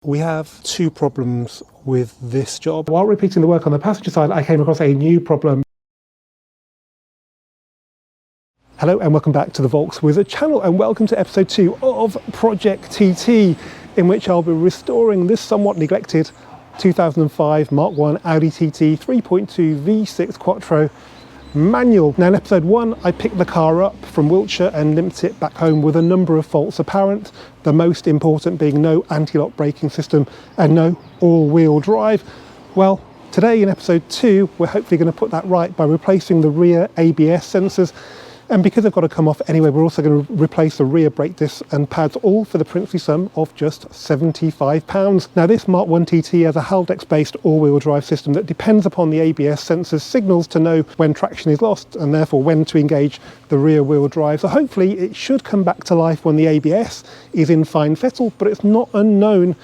We have two problems with this job. While repeating the work on the passenger side, I came across a new problem. Hello and welcome back to the Volks Wizard channel, and welcome to episode 2 of ProjectTT, in which I'll be restoring this somewhat neglected 2005 Mark 1 Audi TT 3.2 V6 Quattro manual. Now in episode 1 I picked the car up from Wiltshire and limped it back home with a number of faults apparent, the most important being no anti-lock braking system and no all-wheel drive. Well, today in episode 2 we're hopefully going to put that right by replacing the rear ABS sensors. And because they've got to come off anyway, we're also going to replace the rear brake discs and pads, all for the princely sum of just £75. Now this Mark 1 TT has a Haldex-based all-wheel drive system that depends upon the ABS sensor's signals to know when traction is lost and therefore when to engage the rear wheel drive. So hopefully it should come back to life when the ABS is in fine fettle, but it's not unknown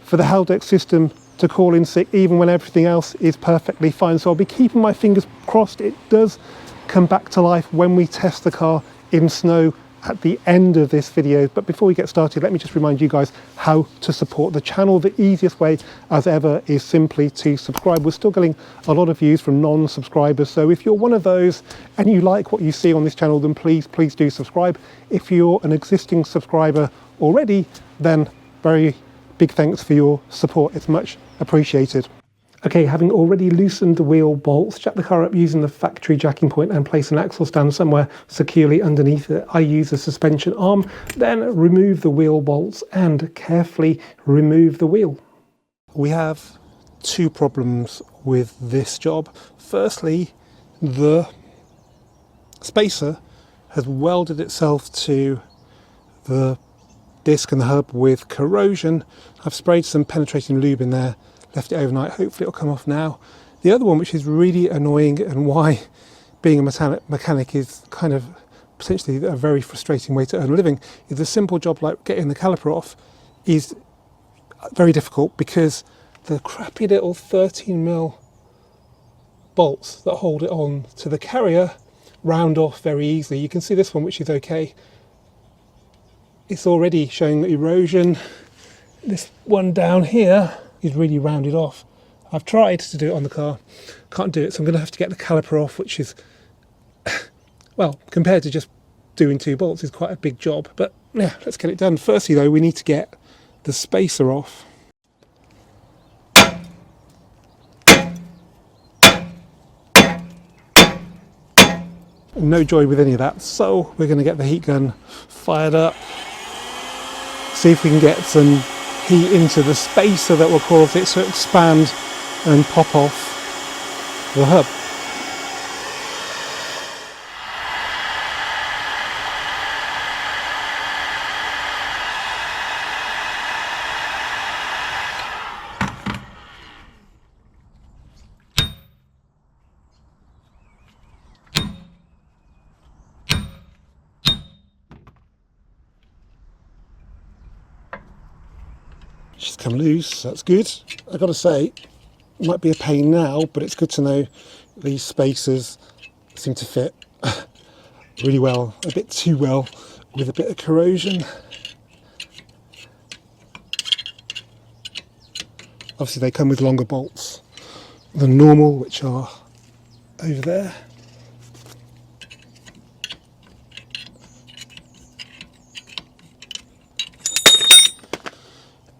for the Haldex system to call in sick even when everything else is perfectly fine. So I'll be keeping my fingers crossed it does come back to life when we test the car in snow at the end of this video. But before we get started, let me just remind you guys how to support the channel. The easiest way as ever is simply to subscribe. We're still getting a lot of views from non-subscribers, so if you're one of those and you like what you see on this channel, then please do subscribe. If you're an existing subscriber already, then very big thanks for your support, it's much appreciated. Okay, having already loosened the wheel bolts, jack the car up using the factory jacking point and place an axle stand somewhere securely underneath it. I use a suspension arm, then remove the wheel bolts and carefully remove the wheel. We have two problems with this job. Firstly, the spacer has welded itself to the disc and the hub with corrosion. I've sprayed some penetrating lube in there, left it overnight, hopefully it'll come off now. The other one, which is really annoying and why being a mechanic is kind of potentially a very frustrating way to earn a living, is a simple job like getting the caliper off is very difficult because the crappy little 13mm bolts that hold it on to the carrier round off very easily. You can see this one, which is okay. It's already showing erosion. This one down here is really rounded off. I've tried to do it on the car, can't do it, so I'm going to have to get the caliper off, which is, well, compared to just doing two bolts, is quite a big job. But yeah, let's get it done. Firstly though, we need to get the spacer off. No joy with any of that, so we're going to get the heat gun fired up, see if we can get some heat into the spacer that will cause it to expand and pop off the hub. She's come loose, that's good. I've got to say, it might be a pain now, but it's good to know these spacers seem to fit really well, a bit too well, with a bit of corrosion. Obviously they come with longer bolts than normal, which are over there.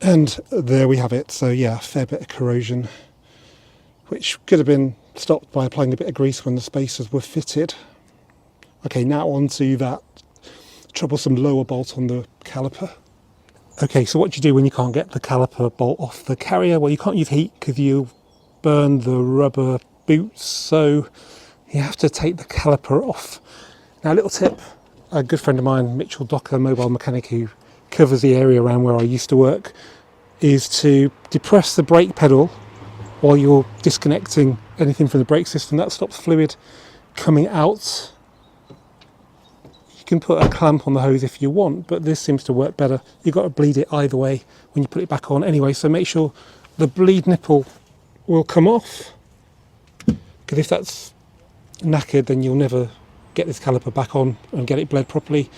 And there we have it. So yeah, a fair bit of corrosion, which could have been stopped by applying a bit of grease when the spacers were fitted. Okay, now on to that troublesome lower bolt on the caliper. Okay, so what do you do when you can't get the caliper bolt off the carrier? Well, you can't use heat because you burn the rubber boots, so you have to take the caliper off. Now, a little tip, a good friend of mine, Mitchell Docker, mobile mechanic who covers the area around where I used to work, is to depress the brake pedal while you're disconnecting anything from the brake system. That stops fluid coming out. You can put a clamp on the hose if you want, but this seems to work better. You've got to bleed it either way when you put it back on anyway, so make sure the bleed nipple will come off, because if that's knackered then you'll never get this caliper back on and get it bled properly.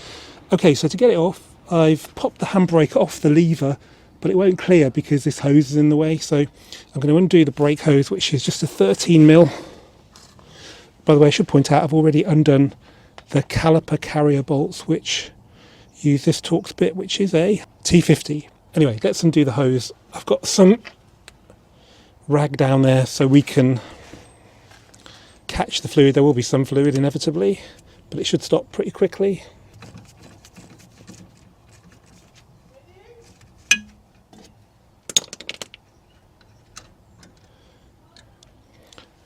Okay, so to get it off, I've popped the handbrake off the lever but it won't clear because this hose is in the way. So I'm going to undo the brake hose, which is just a 13mm. By the way, I should point out I've already undone the caliper carrier bolts, which use this Torx bit, which is a T50. Anyway, let's undo the hose. I've got some rag down there so we can catch the fluid. There will be some fluid inevitably, but it should stop pretty quickly.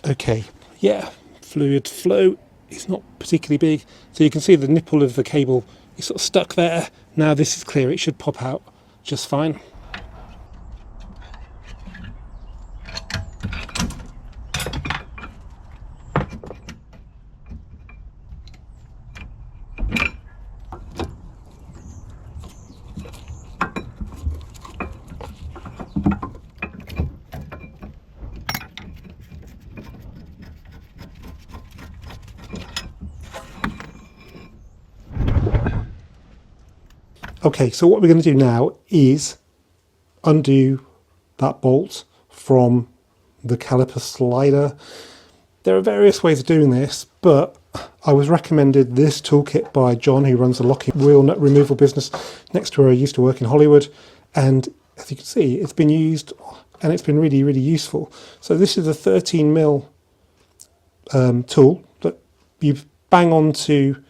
Okay, yeah, fluid flow is not particularly big. So you can see the nipple of the cable is sort of stuck there. Now this is clear, it should pop out just fine. Okay, so what we're going to do now is undo that bolt from the caliper slider. There are various ways of doing this, but I was recommended this toolkit by John, who runs a locking wheel nut removal business next to where I used to work in Hollywood. And as you can see, it's been used and it's been really, really useful. So this is a 13mm tool that you bang onto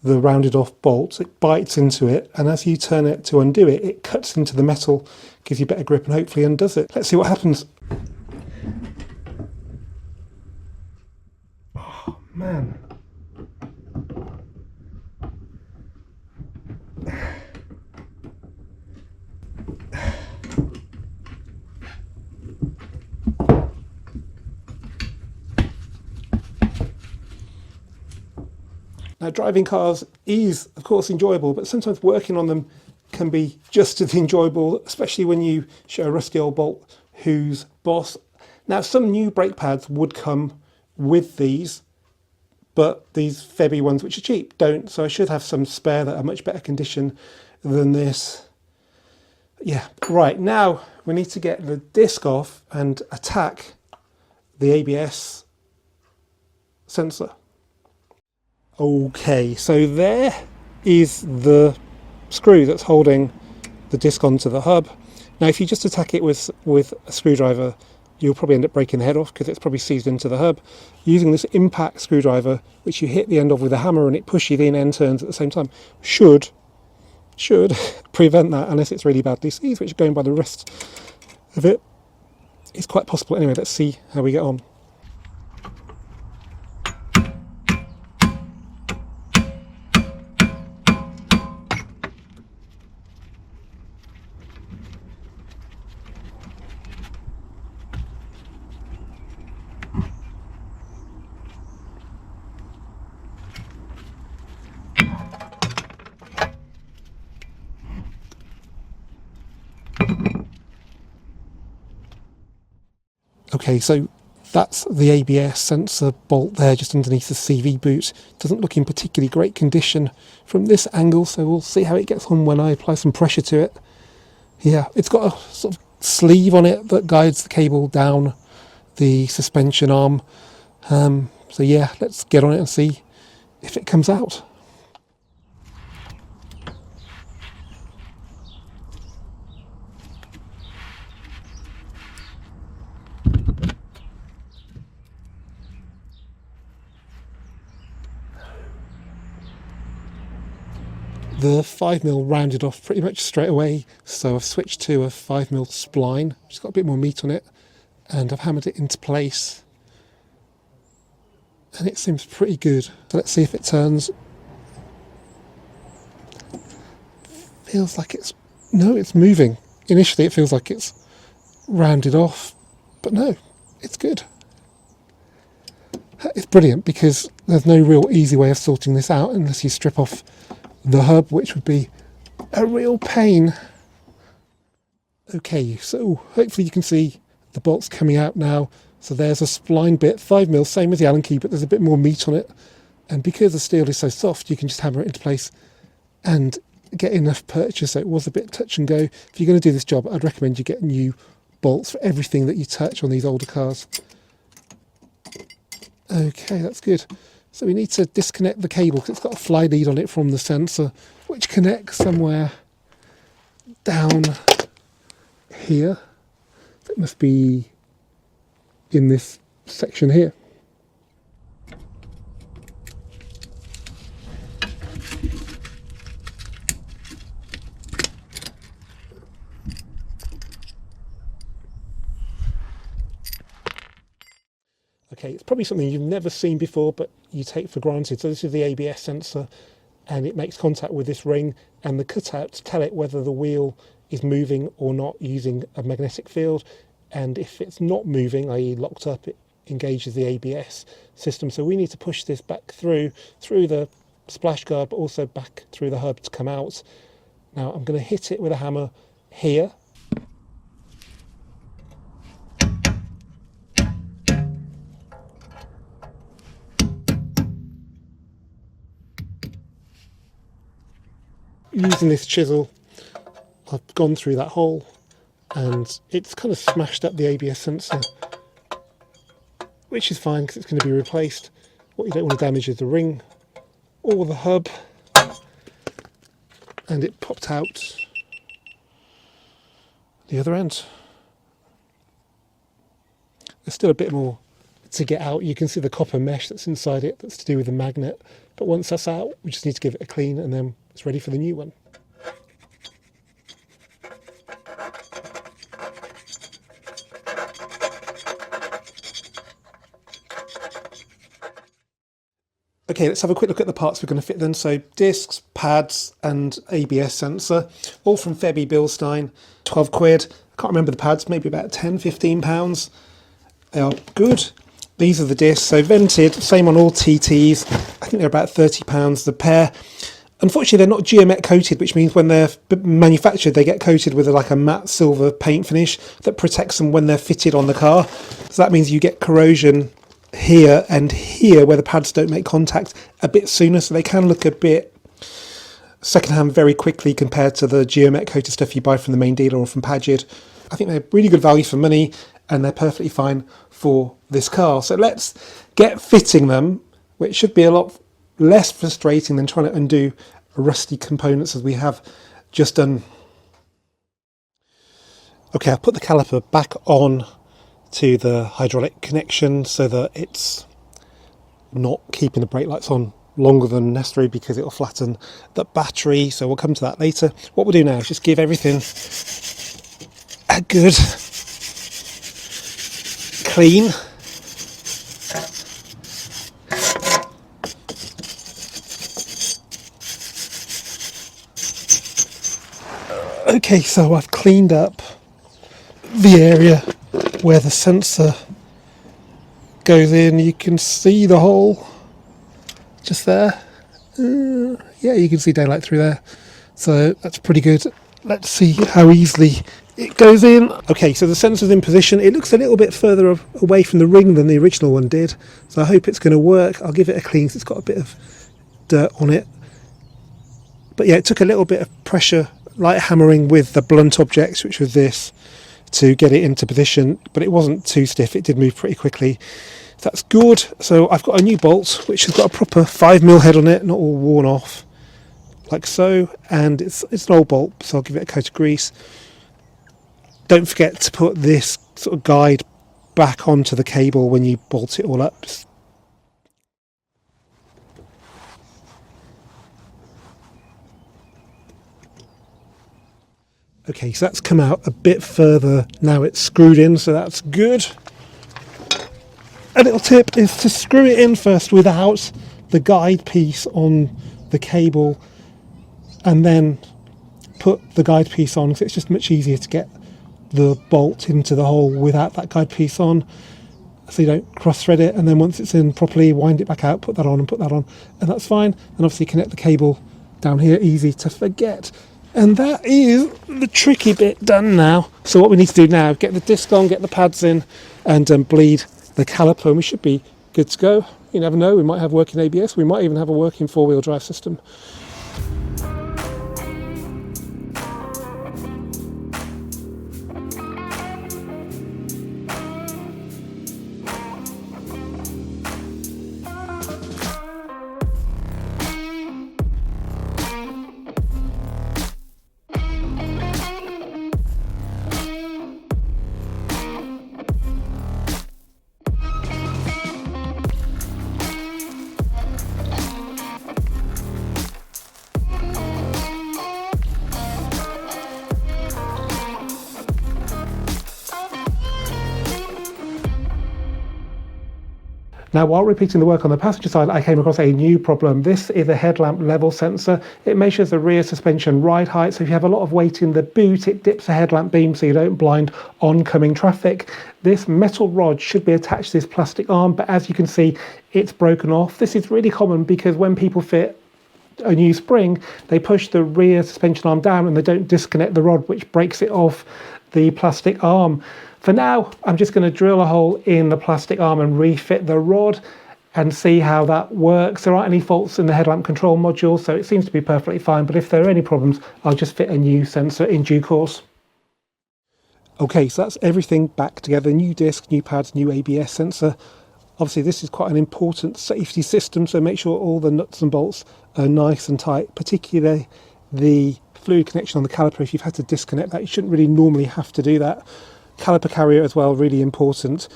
the rounded off bolts, it bites into it, and as you turn it to undo it, it cuts into the metal, gives you better grip and hopefully undoes it. Let's see what happens. Oh man. Now, driving cars is, of course, enjoyable, but sometimes working on them can be just as enjoyable, especially when you show a rusty old bolt whose boss. Now, some new brake pads would come with these, but these Febby ones, which are cheap, don't. So I should have some spare that are much better condition than this. Yeah, right, now we need to get the disc off and attack the ABS sensor. Okay, so there is the screw that's holding the disc onto the hub. Now, if you just attack it with a screwdriver, you'll probably end up breaking the head off because it's probably seized into the hub. Using this impact screwdriver, which you hit the end of with a hammer and it pushes the end turns at the same time, should prevent that, unless it's really badly seized, which going by the rest of it is quite possible. Anyway, let's see how we get on. Okay, so that's the ABS sensor bolt there just underneath the CV boot. Doesn't look in particularly great condition from this angle, so we'll see how it gets on when I apply some pressure to it. Yeah, it's got a sort of sleeve on it that guides the cable down the suspension arm. So yeah, let's get on it and see if it comes out. The 5mm rounded off pretty much straight away, so I've switched to a 5mm spline, which has got a bit more meat on it, and I've hammered it into place. And it seems pretty good. So let's see if it turns. Feels like it's... No, it's moving. Initially it feels like it's rounded off, but no, it's good. It's brilliant because there's no real easy way of sorting this out unless you strip off the hub, which would be a real pain. Okay, so hopefully you can see the bolts coming out now. So there's a spline bit, 5mm, same as the Allen key, but there's a bit more meat on it. And because the steel is so soft, you can just hammer it into place and get enough purchase, so it was a bit touch and go. If you're going to do this job, I'd recommend you get new bolts for everything that you touch on these older cars. Okay, that's good. So we need to disconnect the cable because it's got a fly lead on it from the sensor, which connects somewhere down here. It must be in this section here. Okay, it's probably something you've never seen before, but you take for granted. So this is the ABS sensor, and it makes contact with this ring and the cutouts tell it whether the wheel is moving or not using a magnetic field. And if it's not moving, i.e. locked up, it engages the ABS system. So we need to push this back through the splash guard, but also back through the hub to come out. Now I'm going to hit it with a hammer here. Using this chisel, I've gone through that hole and it's kind of smashed up the ABS sensor, which is fine because it's going to be replaced. What you don't want to damage is the ring or the hub, and it popped out the other end. There's still a bit more to get out. You can see the copper mesh that's inside it that's to do with the magnet, but once that's out we just need to give it a clean and then it's ready for the new one. Okay, let's have a quick look at the parts we're going to fit then. So discs, pads and ABS sensor, all from Febby Bilstein, 12 quid. I can't remember the pads, maybe about 10, 15 pounds. They are good. These are the discs, so vented, same on all TTs. I think they're about 30 pounds the pair. Unfortunately, they're not geomet coated, which means when they're manufactured, they get coated with like a matte silver paint finish that protects them when they're fitted on the car. So that means you get corrosion here and here where the pads don't make contact a bit sooner, so they can look a bit secondhand very quickly compared to the geomet coated stuff you buy from the main dealer or from Padgett. I think they're really good value for money and they're perfectly fine for this car. So let's get fitting them, which should be a lot less frustrating than trying to undo rusty components as we have just done. Okay, I've put the caliper back on to the hydraulic connection so that it's not keeping the brake lights on longer than necessary because it'll flatten the battery, so we'll come to that later. What we'll do now is just give everything a good clean. Okay, so I've cleaned up the area where the sensor goes in. You can see the hole just there. Yeah, you can see daylight through there, so that's pretty good. Let's see how easily it goes in. Okay, so the sensor's in position. It looks a little bit further away from the ring than the original one did, so I hope it's going to work. I'll give it a clean because it's got a bit of dirt on it. But yeah, it took a little bit of pressure, light hammering with the blunt objects, which was this, to get it into position, but it wasn't too stiff. It did move pretty quickly. That's good. So I've got a new bolt which has got a proper 5mm head on it, not all worn off like so, and it's an old bolt, so I'll give it a coat of grease. Don't forget to put this sort of guide back onto the cable when you bolt it all up. Okay, so that's come out a bit further now it's screwed in, so that's good. A little tip is to screw it in first without the guide piece on the cable and then put the guide piece on, because it's just much easier to get the bolt into the hole without that guide piece on, so you don't cross thread it, and then once it's in properly, wind it back out, put that on and put that on, and that's fine. And obviously connect the cable down here, easy to forget. And that is the tricky bit done now. So what we need to do now, get the disc on, get the pads in, and bleed the caliper, and we should be good to go. You never know, we might have working ABS, we might even have a working four-wheel drive system. Now, while repeating the work on the passenger side, I came across a new problem. This is a headlamp level sensor. It measures the rear suspension ride height. So if you have a lot of weight in the boot, it dips the headlamp beam so you don't blind oncoming traffic. This metal rod should be attached to this plastic arm, but as you can see, it's broken off. This is really common because when people fit a new spring, they push the rear suspension arm down and they don't disconnect the rod, which breaks it off the plastic arm. For now, I'm just going to drill a hole in the plastic arm and refit the rod and see how that works. There aren't any faults in the headlamp control module, so it seems to be perfectly fine, but if there are any problems, I'll just fit a new sensor in due course. Okay, so that's everything back together. New disc, new pads, new ABS sensor. Obviously, this is quite an important safety system, so make sure all the nuts and bolts are nice and tight, particularly the fluid connection on the caliper. If you've had to disconnect that, you shouldn't really normally have to do that. Caliper carrier as well, really important.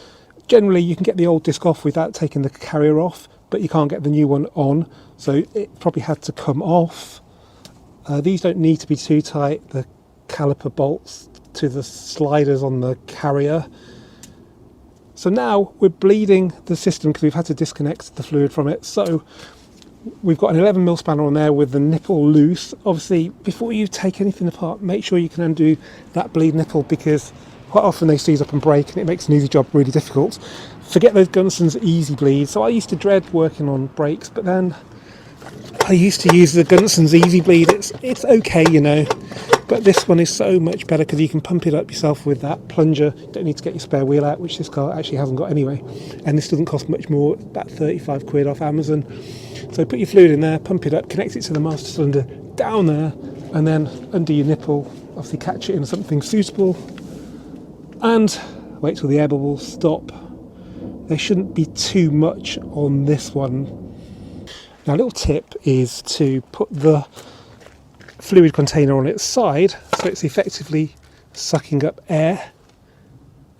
Generally, you can get the old disc off without taking the carrier off, but you can't get the new one on, so it probably had to come off. These don't need to be too tight, the caliper bolts to the sliders on the carrier. So now we're bleeding the system because we've had to disconnect the fluid from it. So we've got an 11mm spanner on there with the nipple loose. Obviously, before you take anything apart, make sure you can undo that bleed nipple, because quite often they seize up and break and it makes an easy job really difficult. Forget those Gunson's easy bleeds. So I used to dread working on brakes, but then I used to use the Gunson's easy bleed. It's okay, you know, but this one is so much better because you can pump it up yourself with that plunger. Don't need to get your spare wheel out, which this car actually hasn't got anyway. And this doesn't cost much more, about 35 quid off Amazon. So put your fluid in there, pump it up, connect it to the master cylinder down there, and then undo your nipple, obviously catch it in something suitable, and wait till the air bubbles stop. There shouldn't be too much on this one. Now, a little tip is to put the fluid container on its side so it's effectively sucking up air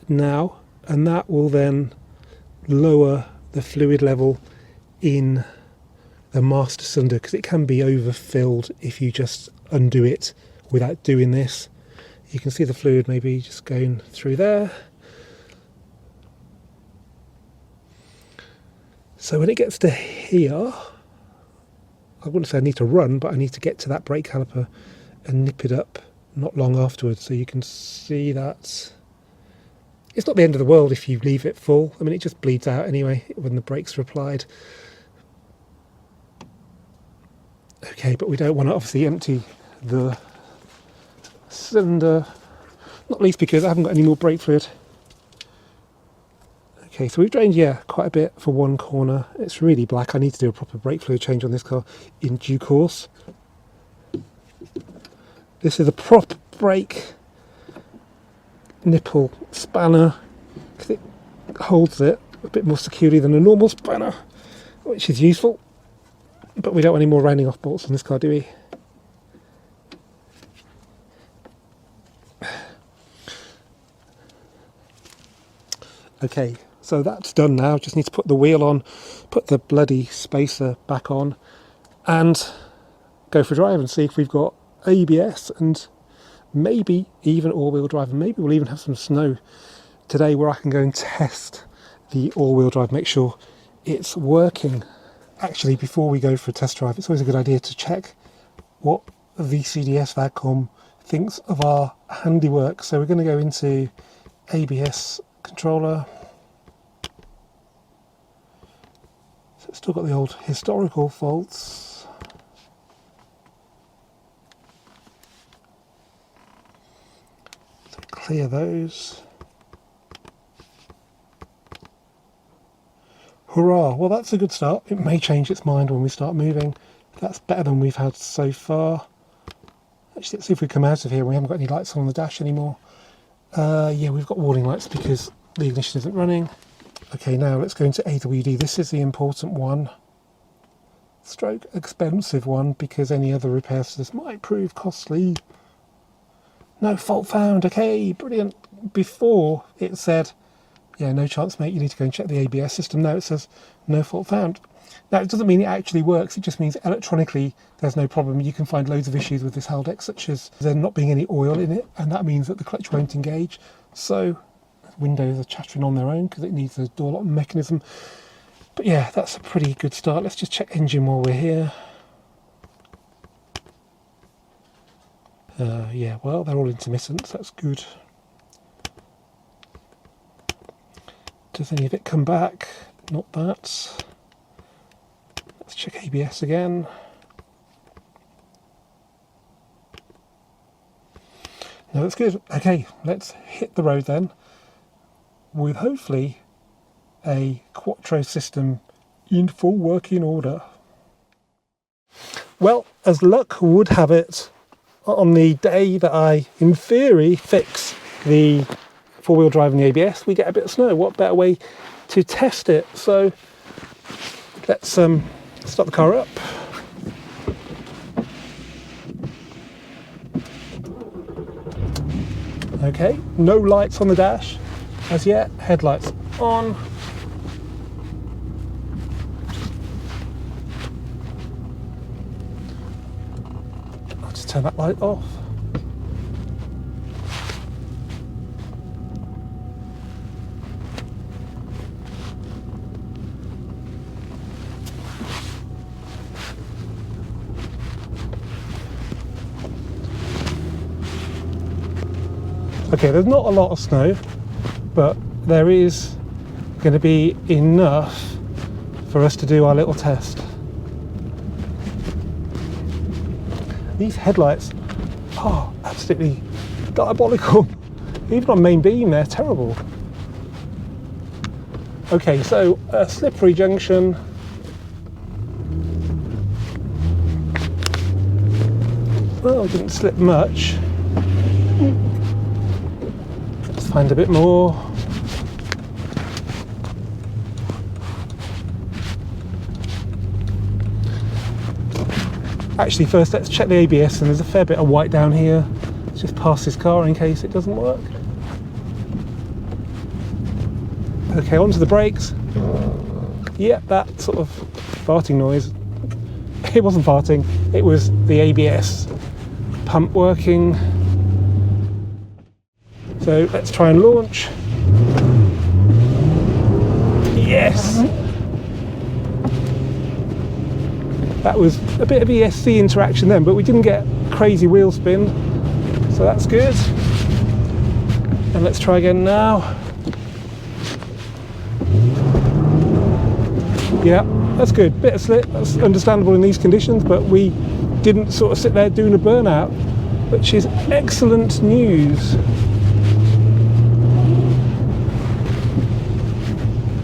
now, and that will then lower the fluid level in the master cylinder, because it can be overfilled if you just undo it without doing this. You can see the fluid maybe just going through there. So when it gets to here, I wouldn't say I need to run, but I need to get to that brake caliper and nip it up not long afterwards. So you can see that it's not the end of the world if you leave it full. I mean, it just bleeds out anyway when the brakes are applied. Okay, but we don't want to obviously empty the cylinder, not least because I haven't got any more brake fluid. Okay, so we've drained, yeah, quite a bit for one corner. It's really black. I need to do a proper brake fluid change on this car in due course. This is a proper brake nipple spanner because it holds it a bit more securely than a normal spanner, which is useful. But we don't want any more rounding off bolts on this car, do we? Okay, so that's done now. Just need to put the wheel on, put the bloody spacer back on, and go for a drive and see if we've got ABS and maybe even all-wheel drive. And maybe we'll even have some snow today where I can go and test the all-wheel drive, make sure it's working. Actually, before we go for a test drive, it's always a good idea to check what VCDS VAGCOM thinks of our handiwork. So we're going to go into ABS controller. So it's still got the old historical faults. So clear those. Hurrah! Well, that's a good start. It may change its mind when we start moving. That's better than we've had so far. Actually, let's see if we come out of here. We haven't got any lights on the dash anymore. Yeah, we've got warning lights because the ignition isn't running. Okay, now let's go into AWD. This is the important one. Stroke expensive one, because any other repairs to this might prove costly. No fault found. Okay, brilliant. Before it said, yeah, no chance, mate, you need to go and check the ABS system. Now it says no fault found. Now, it doesn't mean it actually works. It just means electronically there's no problem. You can find loads of issues with this Haldex, such as there not being any oil in it, and that means that the clutch won't engage. So windows are chattering on their own because it needs a door lock mechanism. But yeah, that's a pretty good start. Let's just check engine while we're here. Yeah, well, they're all intermittent, so that's good. Does any of it come back? Not that. Let's check ABS again. No, that's good. Okay, let's hit the road then, with hopefully a Quattro system in full working order. Well, as luck would have it, on the day that I, in theory, fix the four-wheel drive and the ABS, we get a bit of snow. What better way to test it? So let's start the car up. Okay, no lights on the dash as yet. Headlights on. I'll just turn that light off. Okay, there's not a lot of snow, but there is going to be enough for us to do our little test. These headlights are absolutely diabolical. Even on main beam, they're terrible. Okay, so a slippery junction. Well, it didn't slip much. Let's find a bit more. Actually, first let's check the ABS, and there's a fair bit of white down here. Let's just pass this car in case it doesn't work. Okay, onto the brakes. Yeah, that sort of farting noise. It wasn't farting, it was the ABS pump working. So let's try and launch. Yes! That was a bit of ESC interaction then, but we didn't get crazy wheel spin, so that's good. And let's try again now. Yeah, that's good. Bit of slip, that's understandable in these conditions, but we didn't sort of sit there doing a burnout, which is excellent news.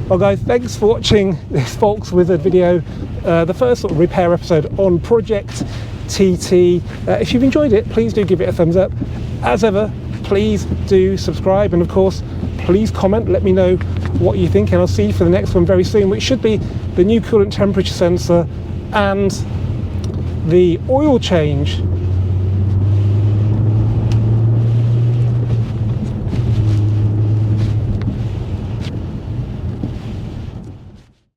Well guys, thanks for watching this Volks Wizard video, the first sort of repair episode on ProjectTT. If you've enjoyed it, please do give it a thumbs up. As ever, please do subscribe, and of course, please comment, let me know what you think, and I'll see you for the next one very soon, which should be the new coolant temperature sensor and the oil change